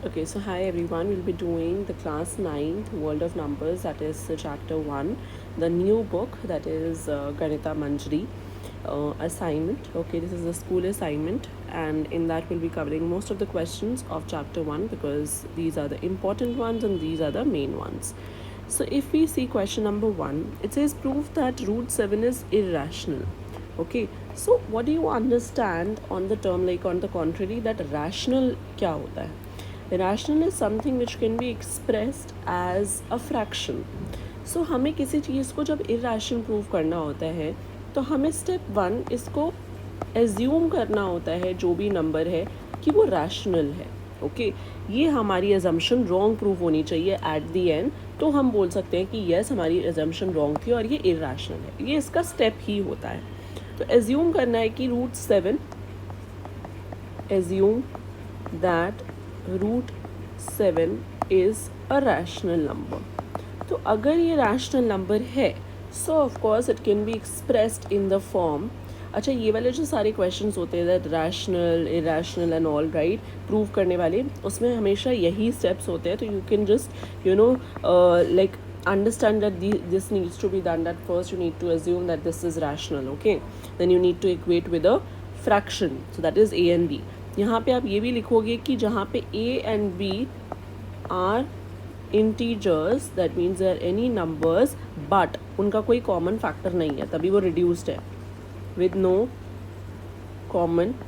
Okay, so hi everyone. We'll be doing the class 9th World of Numbers, that is chapter 1, the new book, that is Ganita Manjri assignment. Okay, this is a school assignment, and in that we'll be covering most of the questions of chapter 1 because these are the important ones and these are the main ones. So if we see question number 1, it says prove that root 7 is irrational. Okay, so what do you understand on the term, like on the contrary, that rational क्या होता है? Irrational is something which can be expressed as a fraction. So हमें किसी चीज़ को जब irrational prove करना होता है तो हमें step 1 इसको assume करना होता है जो भी नंबर है कि वो rational है. ओके ये हमारी assumption wrong proof होनी चाहिए at the end, तो हम बोल सकते हैं कि yes हमारी assumption wrong थी और ये irrational है. ये इसका step ही होता है. तो assume करना है कि √7 assume that √7 is a rational number. तो अगर ये rational number है so of course it can be expressed in the form. अच्छा ये वाले जो सारे क्वेश्चंस होते हैं that rational irrational and all right prove करने वाले, उसमें हमेशा यही स्टेप्स होते हैं. तो you can just like understand that this needs to be done, that first you need to assume that this is rational. Okay, then you need to equate with a fraction, so that is a and b. यहाँ पे आप ये भी लिखोगे कि जहाँ पे a and b are integers, that means they are any numbers but उनका कोई common factor नहीं है, तभी वो reduced है with no common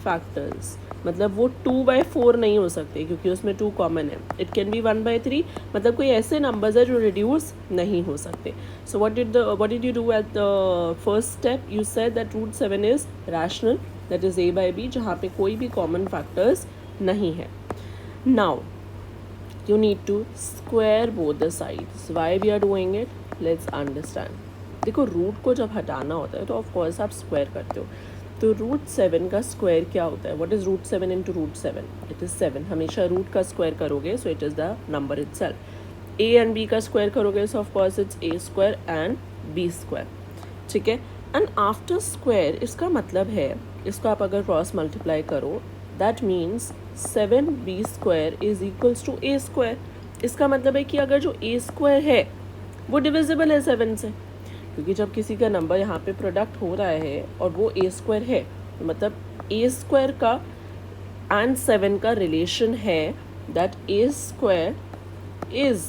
factors. मतलब वो 2/4 नहीं हो सकते क्योंकि उसमें 2 कॉमन है. इट कैन बी 1/3, मतलब कोई ऐसे नंबर्स है जो रिड्यूस नहीं हो सकते. So what did you do at the first step? You said that √7 is rational, that is a/b, जहाँ पे कोई भी कॉमन फैक्टर्स नहीं है. Now you need to square both the sides. Why we are doing it? Let's understand. देखो root को जब हटाना होता है तो ऑफ कोर्स आप स्क्वायर करते हो. तो √7 का स्क्वायर क्या होता है? What is √7 into √7? It is 7. हमेशा रूट का स्क्वायर करोगे so it is the number itself. a and b का स्क्वायर करोगे सो of course it's a square and b square. ठीक है. एंड आफ्टर स्क्वायर इसका मतलब है, इसको आप अगर क्रॉस मल्टीप्लाई करो that means 7b square is equals to a square. इसका मतलब है कि अगर जो a स्क्वायर है वो डिविजिबल है 7 से, क्योंकि जब किसी का नंबर यहाँ पे प्रोडक्ट हो रहा है और वो a स्क्वायर है तो मतलब a स्क्वायर का एंड 7 का रिलेशन है that a square is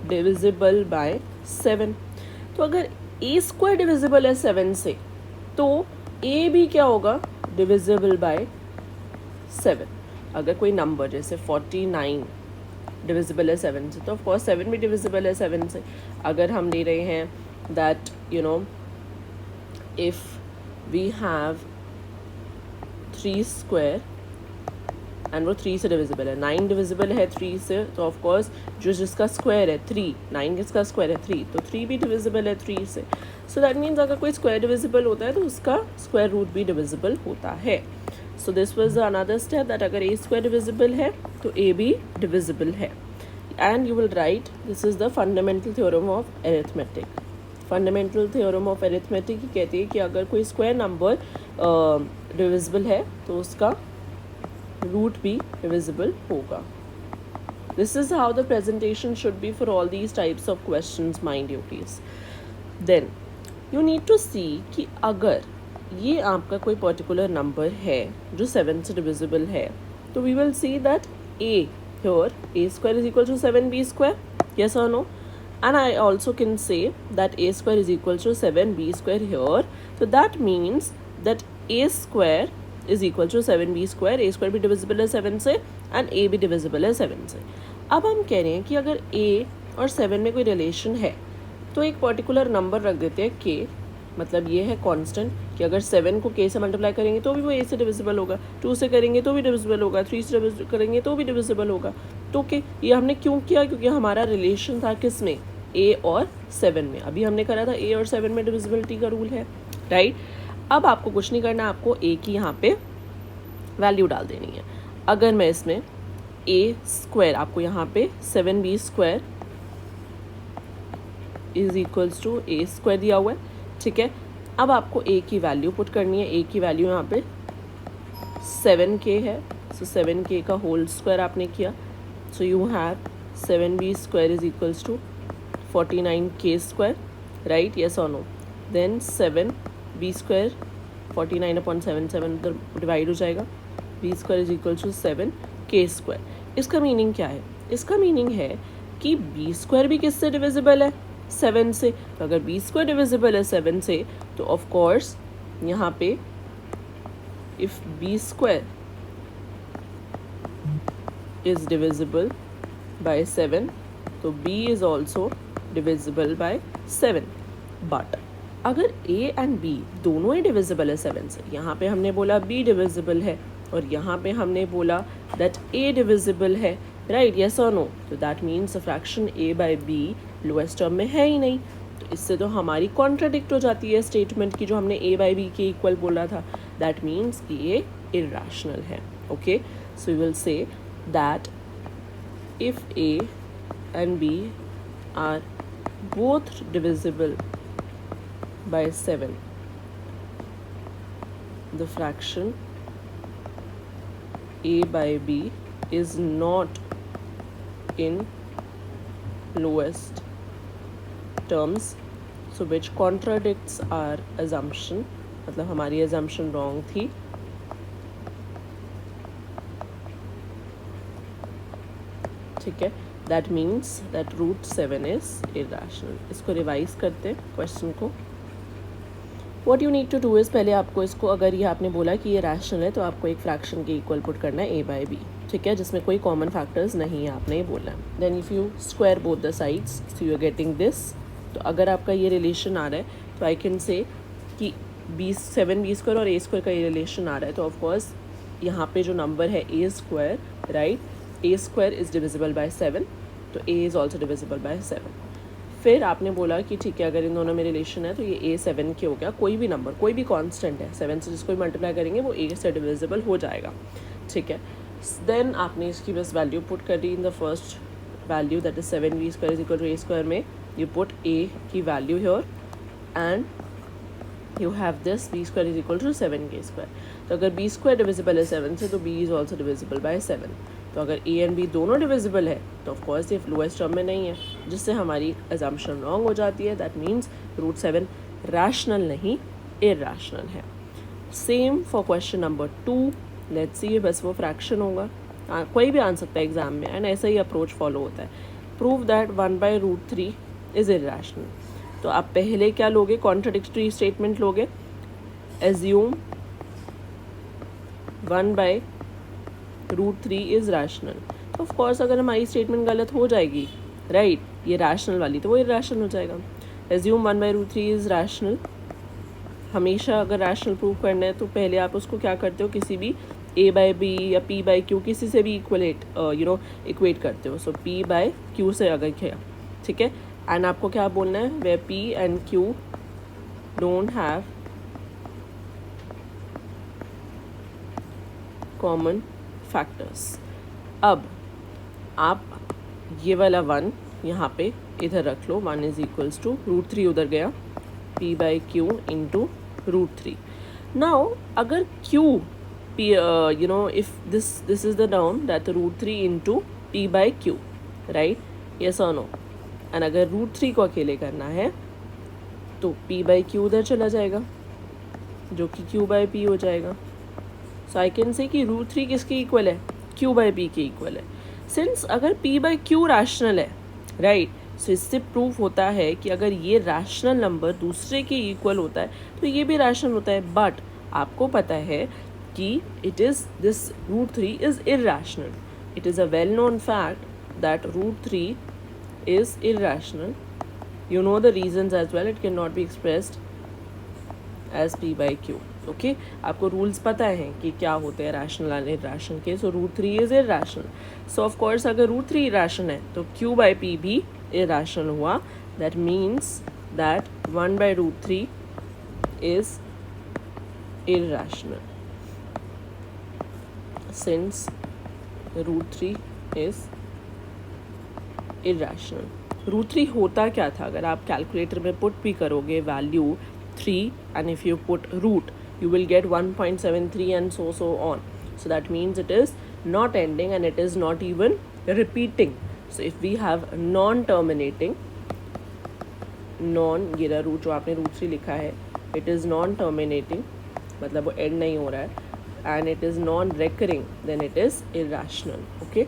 divisible by 7. तो अगर a स्क्वायर डिविजिबल है 7 से तो a भी क्या होगा? Divisible by 7. अगर कोई नंबर जैसे 49 डिविजिबल है 7 से तो ऑफ कोर्स 7 भी डिविजिबल है 7 से. अगर हम ले रहे हैं that if we have 3 square and वो 3 से डिविजिबल है, 9 डिविजिबल है 3 से, तो ऑफ कोर्स जो जिसका स्क्वायर है 3, 9 किसका स्क्वायर है 3, तो 3 भी डिविजिबल है 3 से. सो दैट मीन्स अगर कोई स्क्वायर डिविजिबल होता है तो उसका स्क्वायर रूट भी डिविजिबल होता है. So this was another step that अगर a स्क्वायर डिविजिबल है तो a भी डिविजिबल है. And you will write this is the fundamental theorem of arithmetic. Fundamental theorem of arithmetic ही कहती है कि अगर कोई स्क्वायर नंबर डिविजिबल है तो उसका रूट भी डिविजिबल होगा. This is how the presentation should be for all these types of questions, mind you please. Then you need to see कि अगर ये आपका कोई पर्टिकुलर नंबर है जो 7 से डिविजिबल है तो we will see that a here a square is equal to 7b square, yes or no? And I also can say that a square is equal to 7b square here. So that means that a square is equal to 7b square. a square भी divisible है 7 से and a भी divisible है 7 से. अब हम कह रहे हैं कि अगर a और 7 में कोई रिलेशन है तो एक पर्टिकुलर नंबर रख देते हैं k. मतलब ये है कांस्टेंट कि अगर 7 को k से मल्टीप्लाई करेंगे तो भी वो a से डिविजिबल होगा, 2 से करेंगे तो भी डिविजिबल होगा, 3 से करेंगे तो भी डिविजिबल होगा. तो ओके ये हमने क्यों किया? क्योंकि हमारा रिलेशन था किसमें? a और 7 में. अभी हमने करा था a और 7 में डिविजिबिलिटी का रूल है, राइट. अब आपको कुछ नहीं करना, आपको a की यहाँ पे वैल्यू डाल देनी है. अगर मैं इसमें a स्क्वायर, आपको यहाँ पे 7b square is equals to a square दिया हुआ है, ठीक है. अब आपको a की वैल्यू पुट करनी है. a की वैल्यू यहाँ पे 7k है, सो 7k का होल स्क्वायर आपने किया So you have 7b square is equals to 49k square, right? Yes or no? Then 7b square 49 upॉन 7 उधर डिवाइड हो जाएगा, b square is equal to 7k square. इसका मीनिंग क्या है? इसका मीनिंग है कि b स्क्वायर भी किससे डिविजिबल है? 7 से। तो अगर b स्क्वायर डिविजिबल है 7 से तो ऑफ कोर्स यहाँ पे if b square is divisible by 7 तो b is also divisible by 7। but अगर a and b दोनों ही divisible है 7 से, यहाँ पे हमने बोला b divisible है और यहाँ पे हमने बोला that a divisible है, right? yes or no? तो that means fraction a by b lowest term में है ही नहीं। तो इससे तो हमारी कॉन्ट्राडिक्ट हो जाती है स्टेटमेंट की जो हमने a by b के इक्वल बोला था। that means कि ये irrational है। okay, so we will say that if a and b are both divisible by 7, the fraction a by b is not in lowest terms, so which contradicts our assumption, मतलब हमारी assumption wrong थी। ठीक है, that means that root 7 is irrational. इसको revise करते हैं question को। What you need to do is, पहले आपको इसको, अगर ये आपने बोला कि ये रैशनल है तो आपको एक फ्रैक्शन के इक्वल पुट करना है a बाई बी, ठीक है, जिसमें कोई कॉमन फैक्टर्स नहीं है, आपने ये बोला है। Then if you square both the sides so you are getting this. तो अगर आपका ये रिलेशन आ रहा है तो आई कैन से कि 7b स्क्वायर और a स्क्वायर का ये रिलेशन आ रहा है, तो ऑफकोर्स यहाँ पे जो नंबर है a square, right, a square is divisible by 7, तो a is also divisible by 7। फिर आपने बोला कि ठीक है, अगर इन दोनों में रिलेशन है तो ये a 7 के हो गया, कोई भी नंबर, कोई भी कांस्टेंट है 7 से जिसको भी मल्टीप्लाई करेंगे वो a से डिविजिबल हो जाएगा, ठीक है। देन आपने इसकी बस वैल्यू पुट कर दी in the first value, that is 7b square is equal to a square में यू पुट a की value here and you have this b square is equal to 7k square. तो अगर b square divisible है 7 से तो b is also divisible by 7। तो अगर a and b दोनों डिविजिबल है तो ऑफकोर्स ये लोएस्ट टर्म में नहीं है, जिससे हमारी अजम्पशन रॉन्ग हो जाती है। दैट मीन्स रूट 7 रैशनल नहीं इरैशनल है। Same for question number 2। Let's see, बस वो फ्रैक्शन होगा, कोई भी आ सकता है एग्जाम में एंड ऐसा ही अप्रोच फॉलो होता है। Prove that 1/√3 is irrational. तो आप पहले क्या लोगे, कॉन्ट्राडिक्टरी स्टेटमेंट लोगे। Assume 1/√3 is rational. Of course अगर हमारी स्टेटमेंट गलत हो जाएगी, राइट, ये रैशनल वाली, तो वो इरैशनल हो जाएगा। Assume 1/√3 is rational. हमेशा अगर रैशनल प्रूव करना है तो पहले आप उसको क्या करते हो, किसी भी a बाई बी या p बाई क्यू किसी से भी इक्वेट करते हो। सो p बाई क्यू से अगर किया, ठीक है, एंड आपको क्या बोलना है, वे p and q don't have common factors. अब आप ये वाला 1 यहाँ पे इधर रख लो, 1 इज इक्वल्स टू √3 उधर गया, p by Q into √3। Now अगर q if this is the term that √3 into p by q, right? yes or no? And अगर √3 को अकेले करना है तो p by q उधर चला जाएगा जो कि q by p हो जाएगा। सो आई कैन से कि √3 किसके इक्वल है, q by p के इक्वल है। सिंस अगर p by q रैशनल है, राइट, सो इससे प्रूफ होता है कि अगर ये रैशनल नंबर दूसरे के इक्वल होता है तो ये भी रैशनल होता है। बट आपको पता है कि it is this √3 is irrational. It is a well-known fact that √3 is irrational. You know the reasons as well. It cannot be expressed as p by q. Okay? आपको rules पता हैं कि क्या होते हैं rational and irrational के। So √3 is irrational. So of course अगर √3 irrational है तो q by p भी irrational हुआ. That means that 1/√3 is irrational. Since √3 is irrational. √3 होता क्या था, अगर आप कैलकुलेटर में पुट भी करोगे value 3 and if you put root you will get 1.73 and so on. So that means it is not ending, and it is not even repeating. So if we have non-terminating, non, ये root जो आपने root से लिखा है, it is non terminating, मतलब वो and नहीं हो रहा है, and it is non recurring, then it is irrational. Okay.